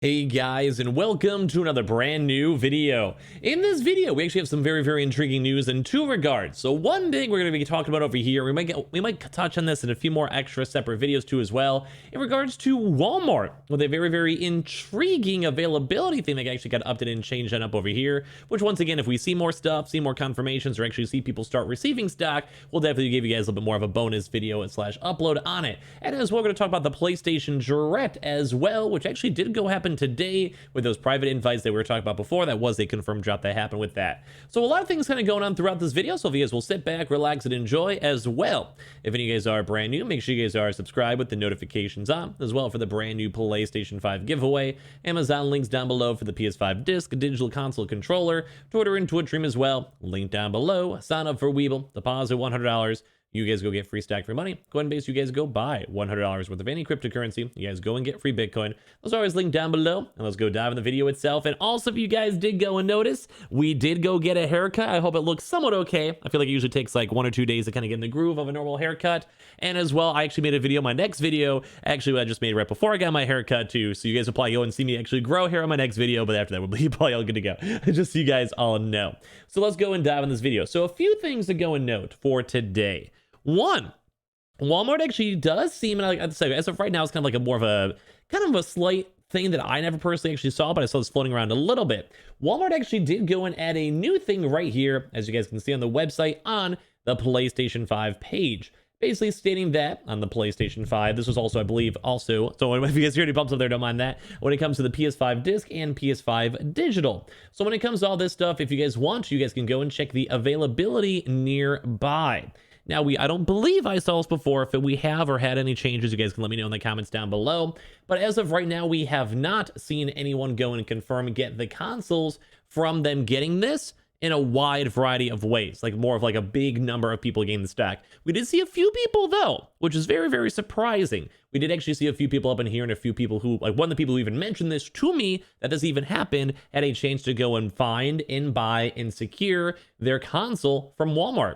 Hey guys, and welcome to another brand new video. In this video, we actually have some very intriguing news in two regards. So one thing we're going to be talking about over here, we might touch on this in a few more extra separate videos too as well, in regards to Walmart, with a very intriguing availability thing that actually got updated and changed on up over here, which once again, if we see more stuff, see more confirmations, or actually see people start receiving stock, we'll definitely give you guys a little bit more of a bonus video slash upload on it. And as well, we're going to talk about the PlayStation Direct as well, which actually did go happen today with those private invites that we were talking about before. That was a confirmed drop that happened with that. So a lot of things kind of going on throughout this video, so if you guys will sit back, relax, and enjoy as well. If any of you guys are brand new, make sure you guys are subscribed with the notifications on, as well for the brand new PlayStation 5 giveaway. Amazon links down below for the PS5 disc, digital console controller, Twitter and Twitch stream as well, link down below. Sign up for Weeble, deposit $100. You guys go get free stack free money. Go ahead and base you guys go buy $100 worth of any cryptocurrency. You guys go and get free Bitcoin. Those are always linked down below. And let's go dive in the video itself. And also, if you guys did go and notice, we did go get a haircut. I hope it looks somewhat okay. I feel like it usually takes like 1 or 2 days to kind of get in the groove of a normal haircut. And as well, I actually made a video, my next video, actually I just made right before I got my haircut too. So you guys will probably go and see me actually grow hair on my next video. But after that, we'll be probably all good to go. Just so you guys all know. So let's go and dive in this video. So a few things to go and note for today. One, Walmart actually does seem like, as of right now, it's kind of like a more of a slight thing that I never personally actually saw, but I saw this floating around a little bit. Walmart actually did go and add a new thing right here, as you guys can see on the website on the PlayStation 5 page. Basically stating that on the PlayStation 5, this was also, I believe, so if you guys hear any bumps up there, don't mind that, when it comes to the PS5 disc and PS5 digital. So when it comes to all this stuff, if you guys want to, you guys can go and check the availability nearby. Now, I don't believe I saw this before. If we have or had any changes, you guys can let me know in the comments down below. But as of right now, we have not seen anyone go and confirm and get the consoles from them getting this in a wide variety of ways, like more of like a big number of people getting the stack. We did see a few people though, which is very surprising. We did actually see a few people up in here, and a few people who, like one of the people who even mentioned this to me, that this even happened, had a chance to go and find and buy and secure their console from Walmart.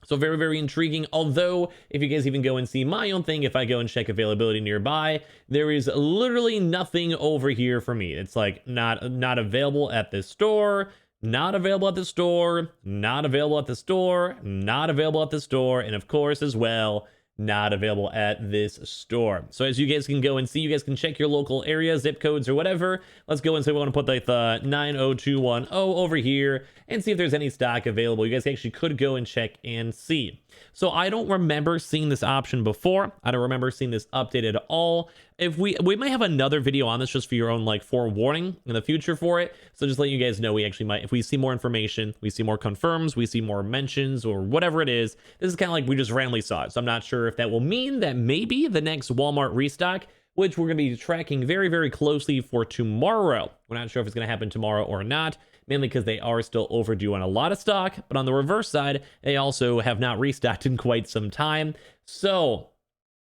So very intriguing. Although, if you guys even go and see my own thing, if I go and check availability nearby, there is literally nothing over here for me. It's like not available at this store, not available at the store, not available at the store, not available at the store, and of course as well, not available at this store. So as you guys can go and see, you guys can check your local area, zip codes or whatever. Let's go and say we want to put like the 90210 over here and see if there's any stock available. You guys actually could go and check and see. So I don't remember seeing this option before. I don't remember seeing this updated at all. If we might have another video on this just for your own like forewarning in the future for it. So just let you guys know, we actually might, if we see more information, we see more confirms, we see more mentions or whatever it is, this is kind of like we just randomly saw it. So I'm not sure if that will mean that maybe the next Walmart restock, which we're going to be tracking very closely for tomorrow. We're not sure if it's going to happen tomorrow or not, mainly because they are still overdue on a lot of stock. But on the reverse side, they also have not restocked in quite some time. So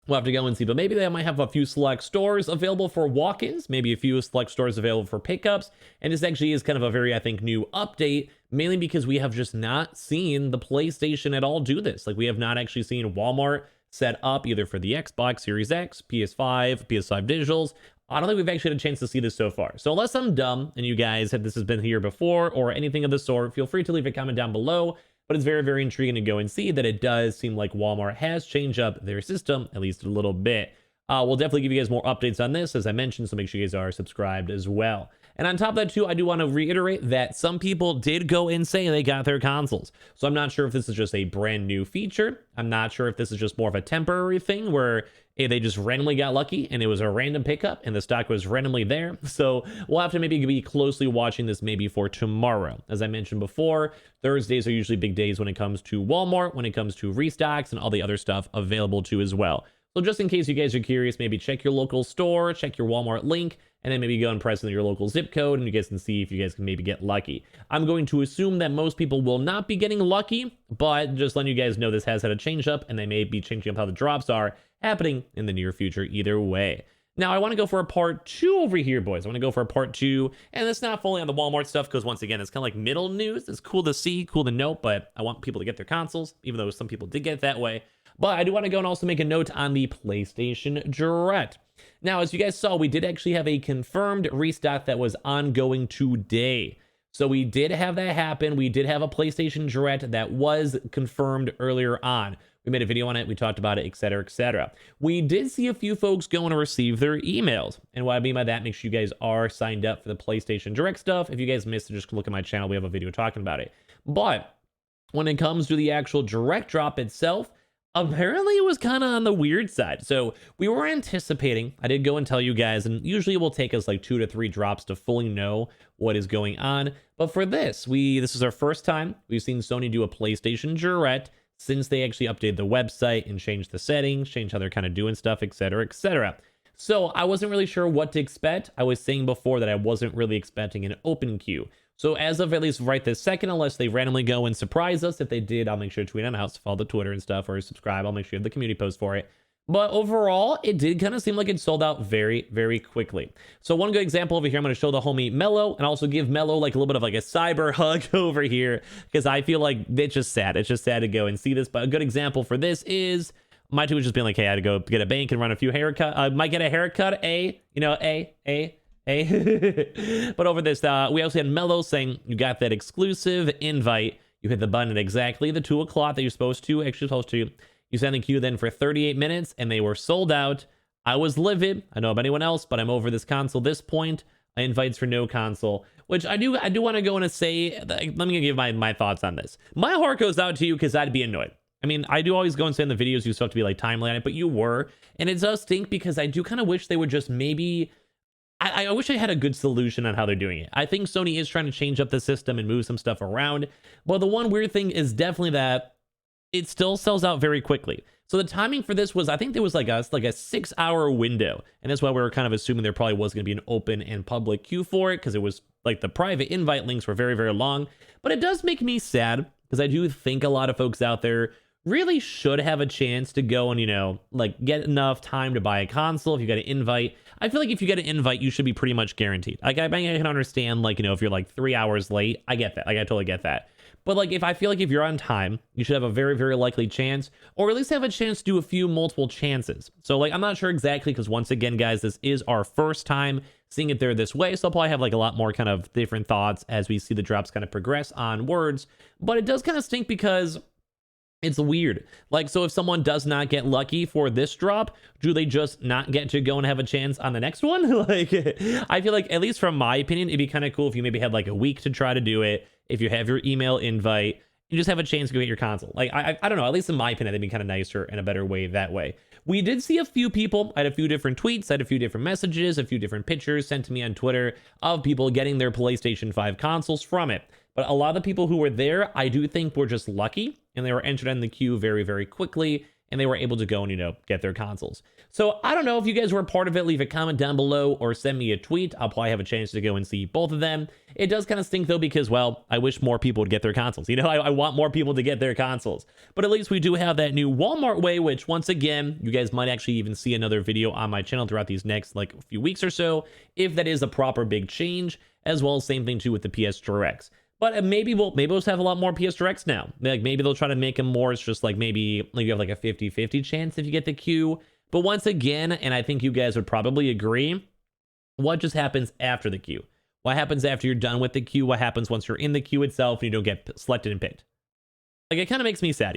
we'll have to go and see, but maybe they might have a few select stores available for walk-ins, maybe a few select stores available for pickups. And this actually is kind of a very, I think, new update, mainly because we have just not seen the PlayStation at all do this. Like, we have not actually seen Walmart set up either for the Xbox Series X, PS5, PS5 Digitals. I don't think we've actually had a chance to see this so far. So unless I'm dumb and you guys have this has been here before or anything of the sort, feel free to leave a comment down below. But it's very intriguing to go and see that it does seem like Walmart has changed up their system, at least a little bit. We'll definitely give you guys more updates on this, as I mentioned, so make sure you guys are subscribed as well. And on top of that, too, I do want to reiterate that some people did go and say they got their consoles. So I'm not sure if this is just a brand new feature. I'm not sure if this is just more of a temporary thing where they just randomly got lucky and it was a random pickup and the stock was randomly there. So we'll have to maybe be closely watching this maybe for tomorrow. As I mentioned before, Thursdays are usually big days when it comes to Walmart, when it comes to restocks and all the other stuff available too as well. So just in case you guys are curious, maybe check your local store, check your Walmart link, and then maybe go and press in your local zip code, and you guys can see if you guys can maybe get lucky. I'm going to assume that most people will not be getting lucky, but just letting you guys know this has had a change up, and they may be changing up how the drops are happening in the near future either way. Now, I want to go for a part 2 over here, boys. I want to go for a part 2, and it's not fully on the Walmart stuff, because once again, it's kind of like middle news. It's cool to see, cool to note, but I want people to get their consoles, even though some people did get it that way. But I do want to go and also make a note on the PlayStation Direct. Now, as you guys saw, we did actually have a confirmed restock that was ongoing today. So we did have that happen. We did have a PlayStation Direct that was confirmed earlier on. We made a video on it. We talked about it, etc., etc. We did see a few folks going to receive their emails. And what I mean by that, make sure you guys are signed up for the PlayStation Direct stuff. If you guys missed it, just look at my channel. We have a video talking about it. But when it comes to the actual Direct drop itself, apparently it was kind of on the weird side. So we were anticipating, I did go and tell you guys, and usually it will take us like 2 to 3 drops to fully know what is going on. But for this is our first time we've seen Sony do a PlayStation Direct since they actually updated the website and changed the settings, changed how they're kind of doing stuff, etc., etc. So I wasn't really sure what to expect. I was saying before that I wasn't really expecting an open queue. So as of at least right this second, unless they randomly go and surprise us, if they did, I'll make sure to tweet on out, so follow the Twitter and stuff, or subscribe. I'll make sure you have the community post for it. But overall, it did kind of seem like it sold out very, very quickly. So one good example over here, I'm going to show the homie Mello and also give Mello like a little bit of like a cyber hug over here, because I feel like it's just sad. It's just sad to go and see this. But a good example for this is my tweet was just being like, hey, I had to go get a bank and run a few haircut. Might get a haircut, But over this, we also had Mello saying you got that exclusive invite. You hit the button at exactly the 2 o'clock that you're supposed to. You sent the queue then for 38 minutes and they were sold out. I was livid. I know about anyone else, but I'm over this console this point. I invites for no console, which I do want to go and say, let me give my thoughts on this. My heart goes out to you because I'd be annoyed. I mean, I do always go and say in the videos you still have to be like timely on it, but you were. And it does stink because I do kind of wish they would just maybe... I wish I had a good solution on how they're doing it. I think Sony is trying to change up the system and move some stuff around. But the one weird thing is definitely that it still sells out very quickly. So the timing for this was, I think there was like a 6-hour window. And that's why we were kind of assuming there probably was going to be an open and public queue for it, because it was like the private invite links were very, very long. But it does make me sad because I do think a lot of folks out there really should have a chance to go and, like get enough time to buy a console. If you got an invite, I feel like if you get an invite, you should be pretty much guaranteed. Like I can understand, like, if you're like 3 hours late, I get that. Like I totally get that. But like, I feel like if you're on time, you should have a very, very likely chance, or at least have a chance to do a few multiple chances. So like, I'm not sure exactly, because once again, guys, this is our first time seeing it there this way. So I'll probably have like a lot more kind of different thoughts as we see the drops kind of progress onwards. But it does kind of stink because it's weird. Like, so if someone does not get lucky for this drop, do they just not get to go and have a chance on the next one? Like, I feel like, at least from my opinion, it'd be kind of cool if you maybe had like a week to try to do it. If you have your email invite, you just have a chance to go get your console. Like, I don't know, at least in my opinion, that'd be kind of nicer and a better way that way. We did see a few people, I had a few different tweets, I had a few different messages, a few different pictures sent to me on Twitter of people getting their PlayStation 5 consoles from it. But a lot of the people who were there, I do think were just lucky, and they were entered in the queue very, very quickly, and they were able to go and, get their consoles. So I don't know if you guys were a part of it. Leave a comment down below or send me a tweet. I'll probably have a chance to go and see both of them. It does kind of stink, though, because, well, I wish more people would get their consoles. I want more people to get their consoles. But at least we do have that new Walmart way, which, once again, you guys might actually even see another video on my channel throughout these next, like, few weeks or so, if that is a proper big change, as well as same thing, too, with the PS Directs. But maybe we'll just have a lot more PS Directs now. Like, maybe they'll try to make them more. It's just like maybe like you have like a 50-50 chance if you get the queue. But once again, and I think you guys would probably agree, what just happens after the queue? What happens after you're done with the queue? What happens once you're in the queue itself and you don't get selected and picked? Like, it kind of makes me sad,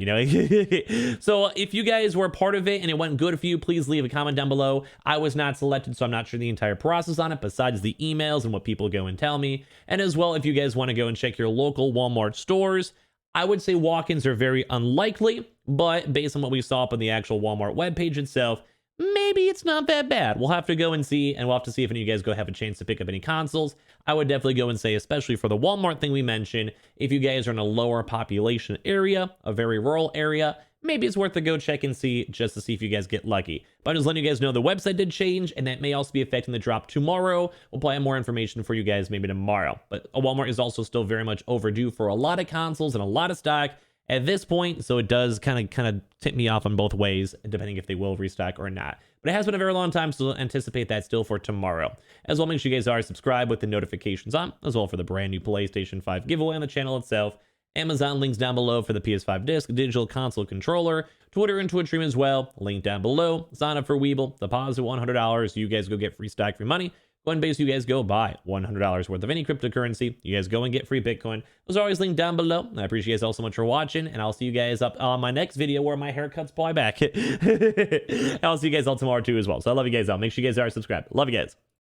So if you guys were a part of it and it went good for you, please leave a comment down below. I was not selected, so I'm not sure the entire process on it, besides the emails and what people go and tell me. And as well, if you guys want to go and check your local Walmart stores, I would say walk-ins are very unlikely, but based on what we saw up on the actual Walmart webpage itself, maybe it's not that bad. We'll have to go and see, and we'll have to see if any of you guys go have a chance to pick up any consoles. I would definitely go and say, especially for the Walmart thing we mentioned, if you guys are in a lower population area, a very rural area, maybe it's worth to go check and see, just to see if you guys get lucky. But I'm just letting you guys know the website did change, and that may also be affecting the drop tomorrow. We'll probably have more information for you guys maybe tomorrow. But Walmart is also still very much overdue for a lot of consoles and a lot of stock at this point, so it does kind of tip me off on both ways, depending if they will restock or not. But it has been a very long time, so anticipate that still for tomorrow. As well, make sure you guys are subscribed with the notifications on, as well for the brand new PlayStation 5 giveaway on the channel itself. Amazon links down below for the PS5 disc, digital console controller, Twitter and Twitch stream as well, link down below. Sign up for Weeble, deposit $100, you guys go get free stock, free money. Coinbase, you guys go buy $100 worth of any cryptocurrency. You guys go and get free Bitcoin. Those are always linked down below. I appreciate you guys all so much for watching, and I'll see you guys up on my next video where my haircut's probably back. I'll see you guys all tomorrow too as well. So I love you guys all. Make sure you guys are subscribed. Love you guys.